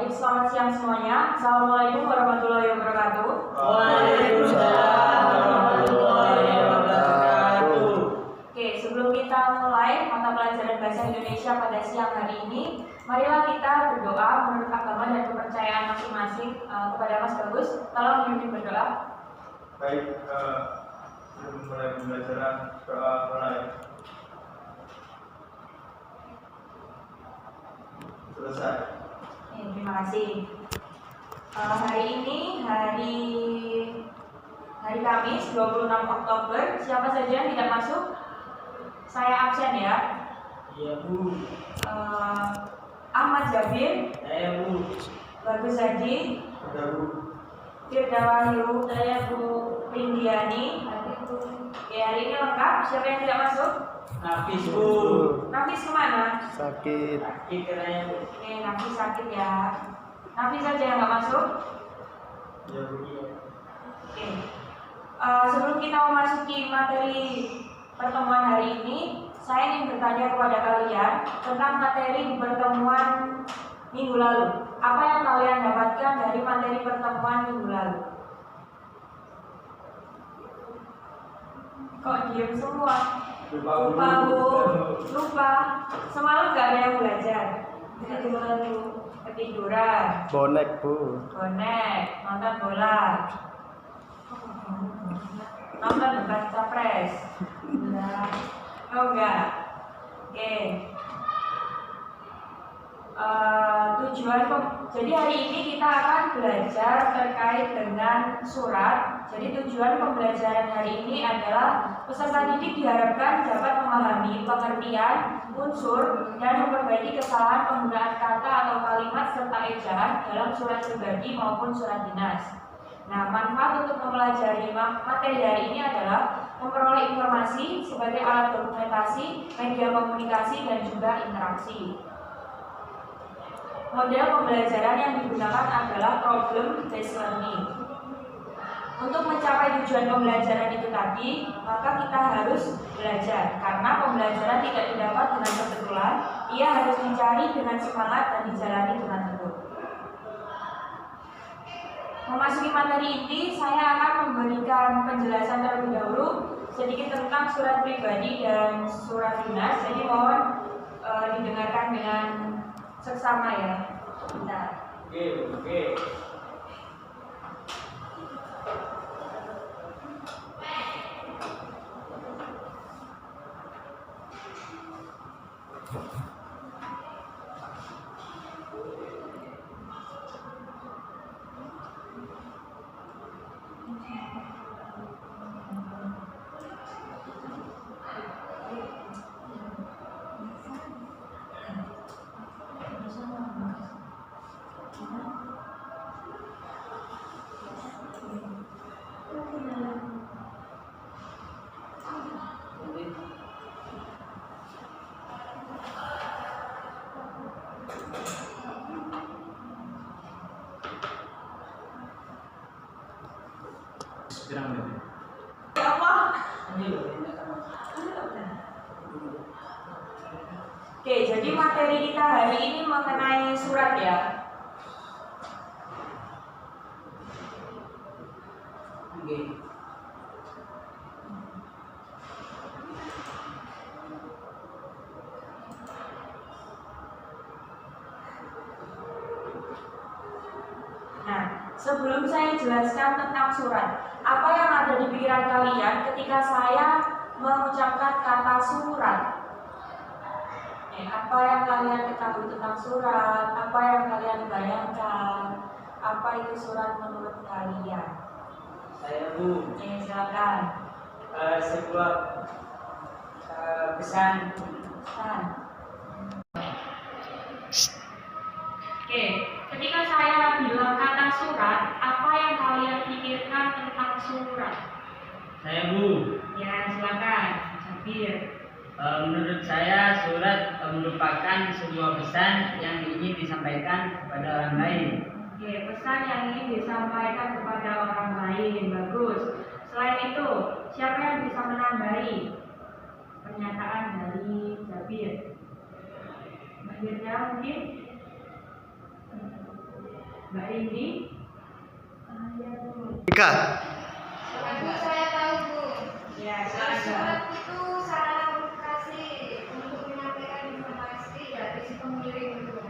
Baik, selamat siang semuanya. Assalamualaikum warahmatullahi wabarakatuh. Waalaikumsalam warahmatullahi wabarakatuh. Oke, sebelum kita mulai mata pelajaran bahasa Indonesia pada siang hari ini, marilah kita berdoa menurut agama dan kepercayaan masing-masing. Kepada Mas Bagus, tolong memimpin berdoa. Baik, sebelum mulai pembelajaran, doa mulai. Selesai. Terima kasih. Hari ini hari Kamis 26 Oktober. Siapa saja yang tidak masuk? Saya absen ya. Iya Bu. Ahmad Jabir. Saya Bu. Bagus Hadi. Ada Bu. Firda Wahyu. Saya Bu. Rindiani. Oke, hari ini lengkap. Siapa yang tidak masuk? Nafis Bu. Nafis kemana? Sakit. Sakit katanya Bu. Oke, Nafis sakit ya. Nafis saja yang nggak masuk. Ya Bu. Oke. Sebelum kita memasuki materi pertemuan hari ini, saya ingin bertanya kepada kalian tentang materi di pertemuan minggu lalu. Apa yang kalian dapatkan dari materi pertemuan minggu lalu? Kok diem semua? Lupa. Semalam nggak ada yang belajar. Ketiduran. Bonek Bu. Bonek, nonton bola. Nonton debat capres. Oh enggak. Oke. Jadi hari ini kita akan belajar terkait dengan surat. Jadi tujuan pembelajaran hari ini adalah peserta didik diharapkan dapat memahami pengertian, unsur, dan memperbaiki kesalahan penggunaan kata atau kalimat serta ejaan dalam surat pribadi maupun surat dinas. Nah, manfaat untuk mempelajari materi hari ini adalah memperoleh informasi sebagai alat dokumentasi, media komunikasi, dan juga interaksi. Model pembelajaran yang digunakan adalah problem-based learning. Untuk mencapai tujuan pembelajaran itu tadi, maka kita harus belajar. Karena pembelajaran tidak didapat dengan kebetulan, ia harus dicari dengan semangat dan dijalani dengan tekun. Memasuki materi ini, saya akan memberikan penjelasan terlebih dahulu sedikit tentang surat pribadi dan surat dinas. Jadi mohon didengarkan dengan seksama ya. Bentar. Oke. Ya Allah. Oke, jadi materi kita hari ini mengenai surat ya. Oke. Nah, sebelum saya jelaskan tentang surat, apa yang ada di pikiran kalian ketika saya mengucapkan kata surat? Apa yang kalian ketahui tentang surat? Apa yang kalian bayangkan? Apa itu surat menurut kalian? Saya Bu. Silakan. Sebuah pesan. Oke, ketika saya bilang kata surat, apa yang kalian pikirkan tentang surat? Saya Bu. Ya, silakan. Sabir. Menurut saya surat merupakan sebuah pesan yang ingin disampaikan kepada orang lain. Oke, pesan yang ingin disampaikan kepada orang lain. Bagus. Selain itu, siapa yang bisa menambahi pernyataan dari Jabir? Akhirnya mungkin Mbak Indi. Ika. Bu, saya tahu Bu. Ya, silakan. Surat itu sarana komunikasi untuk menyampaikan informasi dari si pengirim itu.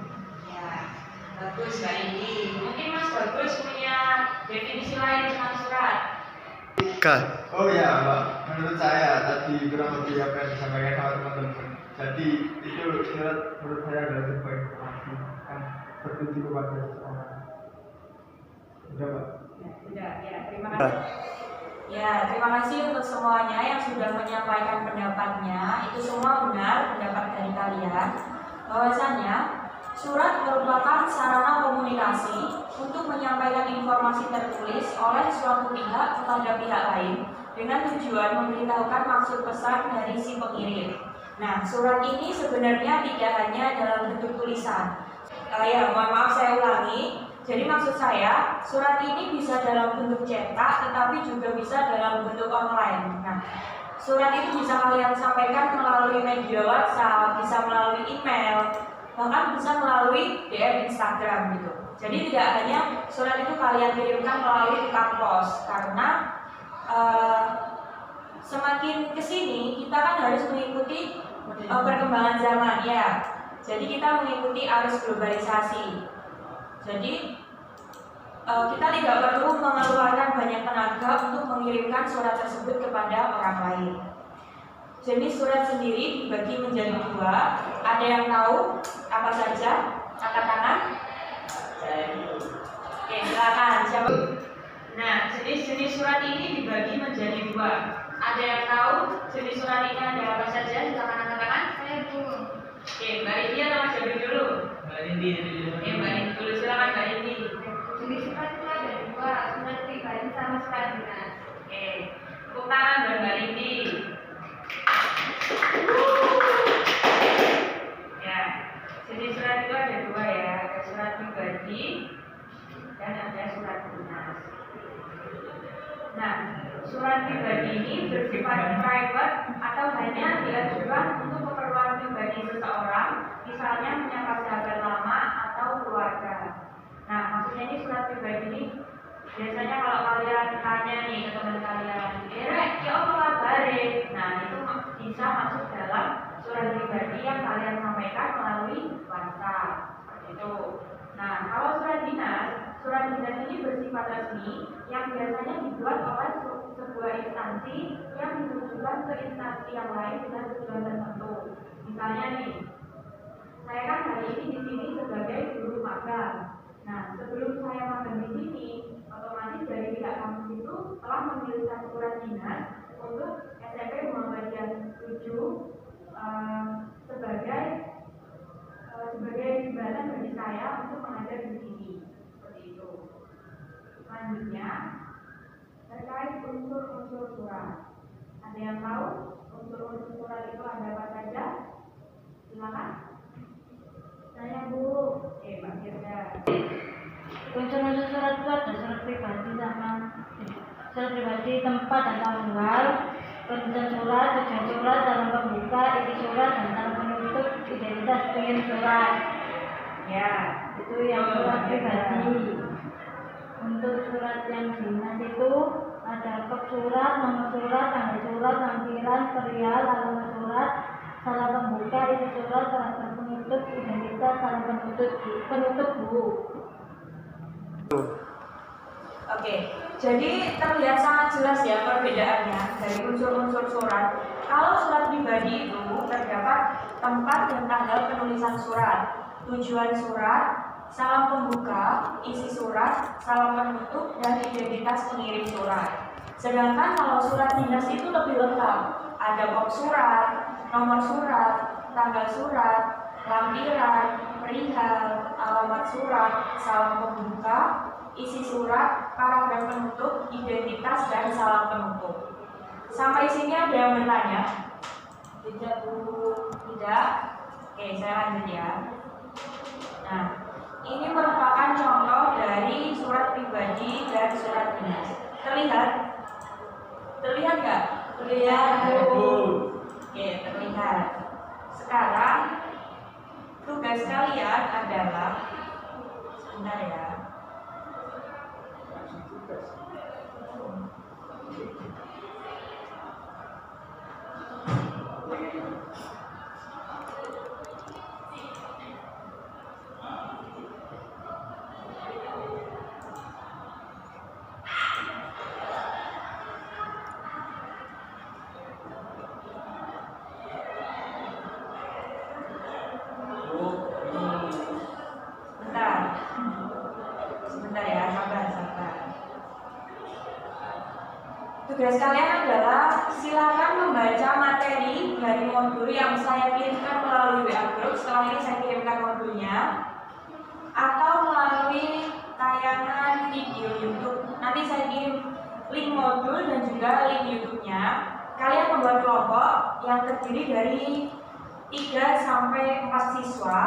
Ya, bagus Mbak Indi. Mungkin Mas Bagus punya definisi lain tentang surat. Ika. Oh ya, Mbak. Menurut saya tadi kurang lebih apa yang disampaikan sama teman-teman. Jadi itu surat menurut saya adalah sebuah informasi yang bertuju kepada seseorang. Sudah, Mbak. Ya, sudah. Ya, terima kasih. Ya, terima kasih untuk semuanya yang sudah menyampaikan pendapatnya. Itu semua benar pendapat dari kalian. Bahwasannya surat merupakan sarana komunikasi untuk menyampaikan informasi tertulis oleh suatu pihak kepada pihak lain dengan tujuan memberitahukan maksud pesan dari si pengirim. Nah, surat ini sebenarnya tidak hanya dalam bentuk tulisan. Ya, mohon maaf saya ulangi. Jadi maksud saya, surat ini bisa dalam bentuk cetak, tetapi juga bisa dalam bentuk online. Nah, surat itu bisa kalian sampaikan melalui media WhatsApp, bisa melalui email, bahkan bisa melalui DM Instagram gitu. Jadi tidak hanya surat itu kalian kirimkan melalui tukang pos, karena semakin kesini kita kan harus mengikuti perkembangan zaman ya. Jadi kita mengikuti arus globalisasi. Jadi kita tidak perlu mengeluarkan banyak tenaga untuk mengirimkan surat tersebut kepada orang lain. Jenis surat sendiri dibagi menjadi dua. Ada yang tahu apa saja? Angkat tangan. Oke, silakan. Siapa? Nah, jenis-jenis surat ini dibagi menjadi dua. Ada yang tahu jenis surat ini ada apa saja? Silakan angkat tangan. Saya Bu. Oke, Mbak Indi atau Mas Jabi dulu? Mbak Indi dulu. Oke, Mbak Indi dulu. Silakan Mbak Indi. Jenis surat itu ada dua, surat pribadi sama surat dinas. Oke, tepuk tangan buat Mbak Indi. Ya, jenis surat itu ada dua ya, ada surat pribadi dan ada surat dinas. Nah, surat pribadi ini bersifat private atau hanya diajukan untuk keperluan pribadi seseorang, misalnya menyapa sahabat lama atau keluarga. Nah, maksudnya ini surat pribadi ini biasanya kalau kalian tanya nih ke teman kalian, Rek, ya apa kabar? Nah, itu bisa masuk dalam surat pribadi yang kalian sampaikan melalui WhatsApp. Itu. Nah, kalau surat dinas ini bersifat resmi yang biasanya dibuat oleh sebuah instansi yang ditujukan ke instansi yang lain dengan tujuan tertentu. Misalnya nih, saya kan hari ini di sini sebagai guru magang. Nah, sebelum saya magang di sini, otomatis dari pihak kampus itu telah mengirimkan surat dinas untuk SMP Muhammadiyah 7 sebagai jembatan bagi saya untuk mengajar di sini. Seperti itu. Selanjutnya, terkait unsur-unsur surat. Ada yang tahu unsur-unsur surat itu ada apa saja? Silakan. Saya Bu. Mbak Firda. Unsur-unsur surat itu ada surat pribadi sama surat pribadi, tempat dan tanggal, penulisan surat, tujuan surat, dalam pembuka, isi surat, dan dalam penutup, identitas pengirim surat. Ya, Itu yang surat pribadi. Untuk surat yang dinas itu ada kop surat, nomor surat, tanggal surat, lampiran, serial, alamat surat, salam pembuka, isi surat, salam penutup, identitas, salam penutup Bu. Oke, jadi terlihat sangat jelas ya perbedaannya dari unsur-unsur surat. Kalau surat pribadi itu terdapat tempat dan tanggal penulisan surat, tujuan surat, salam pembuka, isi surat, salam penutup, dan identitas pengirim surat. Sedangkan kalau surat dinas itu lebih lengkap, ada kop surat, nomor surat, tanggal surat, lampiran, perihal, alamat surat, salam pembuka, isi surat, paragraf penutup, identitas, dan salam penutup. Sampai sini ada yang bertanya? Tidak Bu? Tidak? Oke, saya lanjut ya. Nah, ini merupakan contoh dari surat pribadi dan surat dinas. Terlihat? Terlihat nggak? Terlihat Bu? Oke, terlihat. Sekarang tugas kalian adalah, sebentar ya. Sebentar ya, sabar. Tugas kalian adalah silakan membaca materi dari modul yang saya kirimkan melalui WA Group. Setelah ini saya kirimkan modulnya, atau melalui tayangan video YouTube. Nanti saya kirim link modul dan juga link YouTube-nya. Kalian membuat kelompok yang terdiri dari 3 sampai 4 siswa.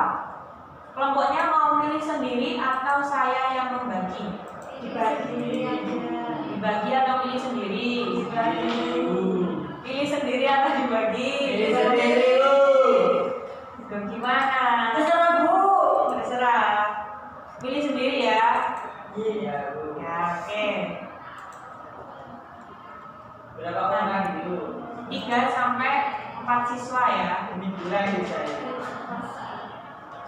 Kelompoknya mau milih sendiri atau saya yang membagi? Dibagi atau pilih sendiri? Pilih sendiri atau dibagi? Pilih sendiri. Gimana? Terserah Bu. Terserah. Pilih sendiri ya. Iya, Bu. Ya, oke. Berapa orang dulu? 3 sampai 4 siswa ya. Ini bulan saya.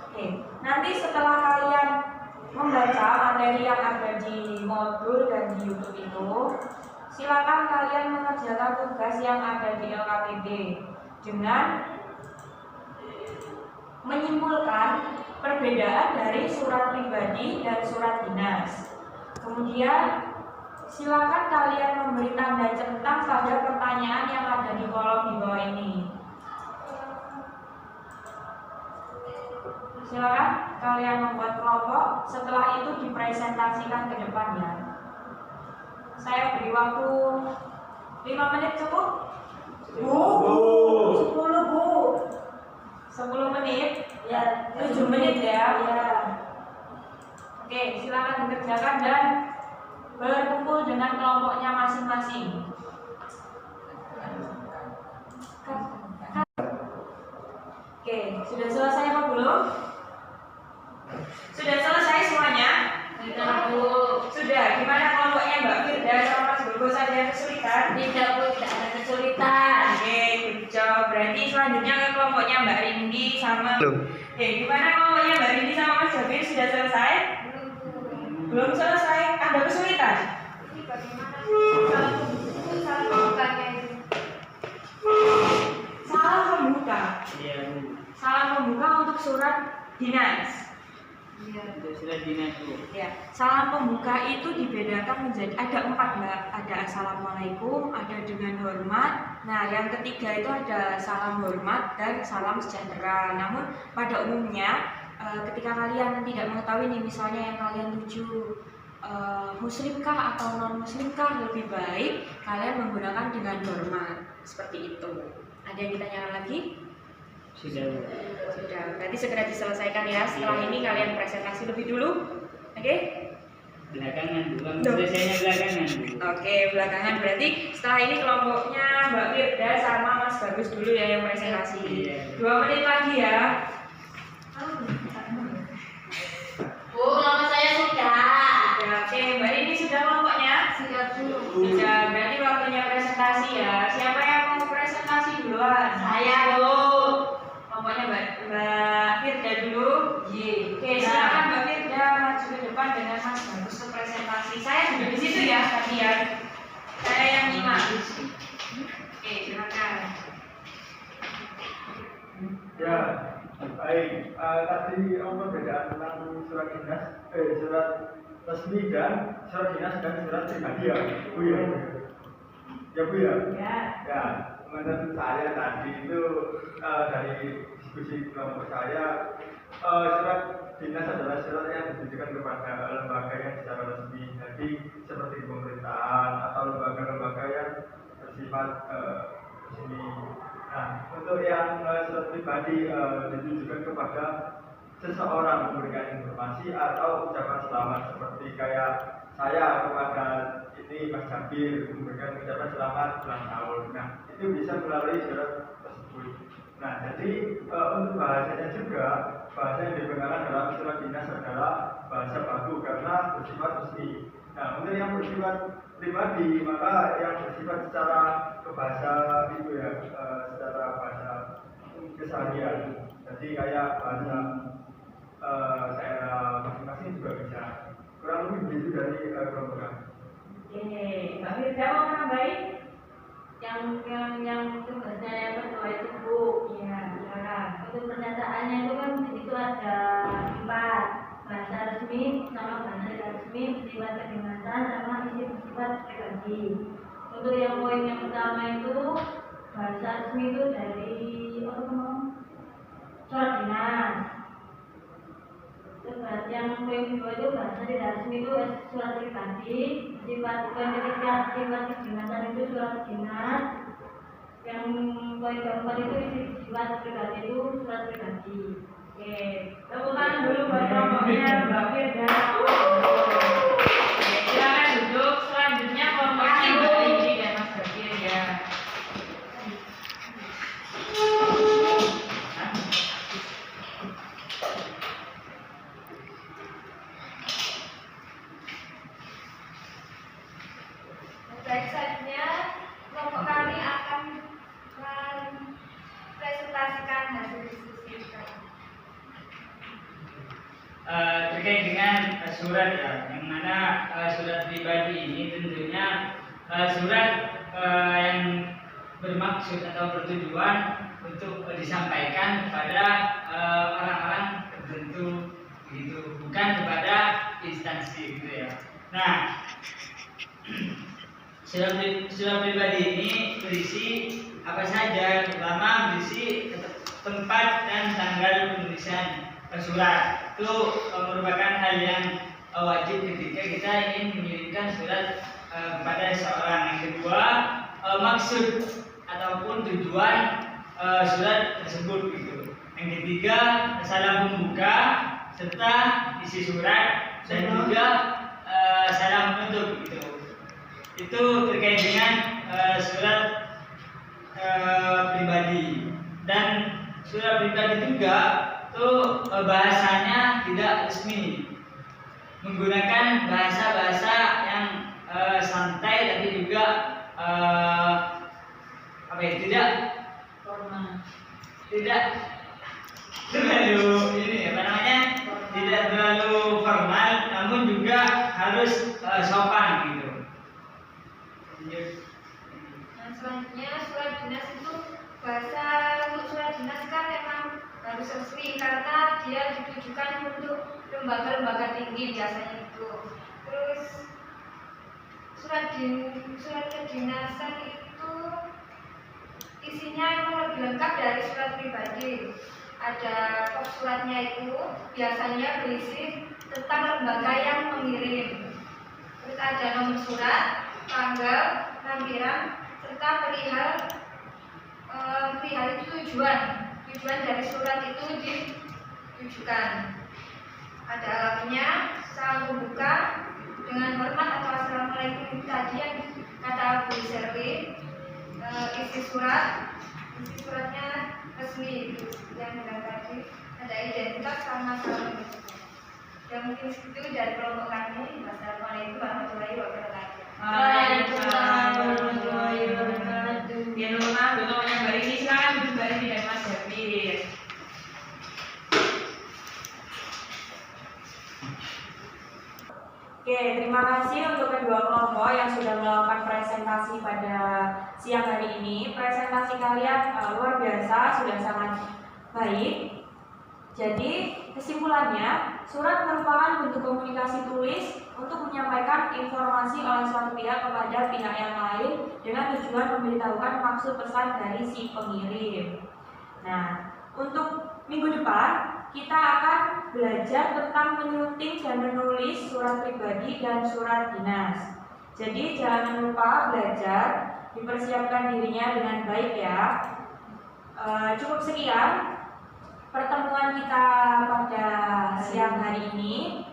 Oke. Nanti setelah kalian membaca materi yang ada di modul dan di YouTube itu, silakan kalian mengerjakan tugas yang ada di LKPD dengan menyimpulkan perbedaan dari surat pribadi dan surat dinas. Kemudian silakan kalian memberi tanda centang pada pertanyaan yang ada di kolom di bawah ini. Silakan kalian membuat kelompok, setelah itu dipresentasikan ke depannya. Saya beri waktu 5 menit cukup? Bu? 10 Bu? 10 menit? Ya, 7 menit ya? Ya. Oke, silakan dikerjakan dan berkumpul dengan kelompoknya masing-masing. Oke, sudah selesai apa belum? Sudah selesai semuanya? Sudah Bu. Sudah. Gimana kelompoknya Mbak Firda sama Mas Bogo? Ada kesulitan? Tidak Bu, tidak ada kesulitan. Oke, good job. Berarti selanjutnya ke kelompoknya Mbak Rindi sama. Oke, gimana kelompoknya Mbak Rindi sama Mas Jabir? Sudah selesai? Belum selesai. Ada kesulitan? Ini bagaimana salah pembukanya itu? Salah membuka. Iya, Bu. Salah membuka untuk surat dinas. Itu surat dinas, Bu. Ya, salam pembuka itu dibedakan menjadi ada 4 Mbak. Ada assalamualaikum, ada dengan hormat. Nah, yang ketiga itu ada salam hormat dan salam sejahtera. Namun pada umumnya ketika kalian tidak mengetahui nih, misalnya yang kalian tuju muslimkah atau non muslimkah, lebih baik kalian menggunakan dengan hormat seperti itu. Ada yang ditanyakan lagi? Sudah, Bu. Sudah, berarti segera diselesaikan ya. Setelah ini kalian presentasi lebih dulu. Oke? Belakangan, Bu. Selesainya belakangan, Bu. Oke, belakangan berarti setelah ini kelompoknya Mbak Firda sama Mas Bagus dulu ya yang presentasi. Iya. 2 menit lagi ya. Bu, nama saya sudah. Oke, Mbak Rini sudah kelompoknya? Sudah Bu. Sudah, berarti waktunya presentasi ya. Siapa yang mau presentasi duluan? Saya Bu. Kelompoknya Mbak Firda dulu. Oke, silakan Mbak Firda maju ke depan dengan Mas Bagus ke presentasi. Saya juga di situ ya, kalian. Saya yang nyimak. Oke, silakan. Ya, baik. Tadi perbedaan tentang surat dinas, surat resmi dan surat dinas dan surat pribadi ya, Bu ya. Ya Bu ya. Ya, menurut saya tadi itu dari diskusi kelompok saya, surat dinas adalah surat yang ditujukan kepada lembaga yang secara resmi, jadi seperti pemerintahan atau lembaga-lembaga yang bersifat resmi. Nah, untuk yang surat pribadi ditujukan kepada seseorang memberikan informasi atau ucapan selamat, seperti kayak saya kepada ini Mas Jabir memberikan ucapan selamat ulang tahun. Nah, itu bisa melalui surat tersebut. Nah, jadi untuk bahasanya juga, bahasa yang digunakan dalam surat dinas adalah bahasa baku karena bersifat resmi. Nah, untuk yang bersifat pribadi, maka yang bersifat secara kebahasa itu ya, secara bahasa keseharian. Jadi kayak bahasa daerah masing-masing juga bisa. Kurang lebih begitu dari kelompok. Oke, Mbak Firda mau menambahin? Yang tugasnya yang kedua itu Bu. Iya, silakan. Untuk pernyataannya itu kan di situ ada 4, bahasa resmi sama bahasa tidak resmi, bersifat kedinasan sama isi bersifat pribadi. Untuk yang poin yang pertama itu bahasa resmi itu dari surat dinas. Terus yang poin kedua itu bahasa tidak resmi itu surat pribadi. Poin ketiga sifat kedinasan itu surat dinas. Yang poin keempat itu isi sifat pribadi itu surat pribadi. Oke, tepuk tangan dulu buat kelompoknya Mbak Firda. Oke, silakan duduk. Selanjutnya kelompoknya Mbak Indi dan Mas Bakir ya. Baik, selanjutnya kelompok kami akan mempresentasikan hasil diskusi kami. Terkait dengan surat ya, yang mana surat pribadi ini tentunya surat yang bermaksud atau bertujuan untuk disampaikan kepada orang-orang tertentu gitu, bukan kepada instansi gitu ya. Nah, surat pribadi ini berisi apa saja, terutama berisi tempat dan tanggal penulisan surat. Itu merupakan hal yang wajib ketika kita ingin mengirimkan surat kepada seseorang. Yang kedua, maksud ataupun tujuan surat tersebut gitu. Yang ketiga, salam pembuka serta isi surat dan juga salam penutup gitu. Itu terkait dengan surat pribadi. Dan surat pribadi juga itu bahasanya tidak resmi, menggunakan bahasa-bahasa yang santai tapi juga tidak terlalu tidak terlalu formal, namun juga harus sopan gitu. Nah, selanjutnya surat dinas itu bahasa untuk surat dinas kan memang harus resmi karena dia ditujukan untuk lembaga-lembaga tinggi biasanya itu. Terus surat kedinasan itu isinya memang lebih lengkap dari surat pribadi. Ada kop suratnya itu biasanya berisi tentang lembaga yang mengirim. Terus ada nomor surat, tanggal, lampiran, serta perihal itu tujuan dari surat itu ditujukan. Ada alamatnya, salam pembuka dengan hormat atau assalamualaikum tadi yang kata Bu Serwi. Isi suratnya resmi yang bilang tadi, ada identitas sama salam. Dan mungkin itu dari kelompok kami. Wassalamualaikum warahmatullahi wabarakatuh. Waalaikumsalam warahmatullahi wabarakatuh. Ya, Nurma, kelompoknya Mbak Rini, silakan duduk Mbak Rini dan Mas Jafir. Oke, terima kasih untuk kedua kelompok yang sudah melakukan presentasi pada siang hari ini. Presentasi kalian luar biasa, sudah sangat baik. Jadi, kesimpulannya, surat merupakan bentuk komunikasi tulis untuk menyampaikan informasi oleh suatu pihak kepada pihak yang lain dengan tujuan memberitahukan maksud pesan dari si pengirim. Nah, untuk minggu depan kita akan belajar tentang menyunting dan menulis surat pribadi dan surat dinas. Jadi jangan lupa belajar, dipersiapkan dirinya dengan baik ya. Cukup sekian pertemuan kita pada siang hari ini.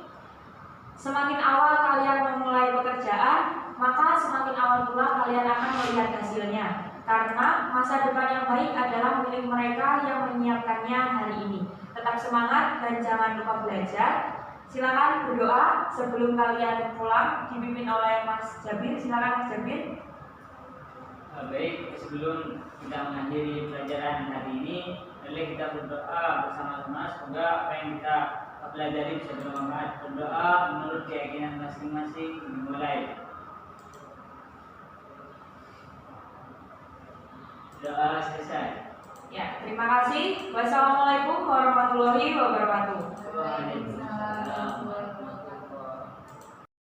Semakin awal kalian memulai pekerjaan, maka semakin awal pula kalian akan melihat hasilnya. Karena masa depan yang baik adalah milik mereka yang menyiapkannya hari ini. Tetap semangat dan jangan lupa belajar. Silakan berdoa sebelum kalian pulang, dipimpin oleh Mas Jabir. Silakan Mas Jabir. Baik, sebelum kita mengakhiri pelajaran hari ini, mari kita berdoa bersama-sama. Semoga apa yang kita pelajari bisa bermanfaat. Berdoa menurut keyakinan masing-masing. Dimulai. Doa selesai. Ya, terima kasih. Wassalamualaikum warahmatullahi wabarakatuh. Waalaikumsalam.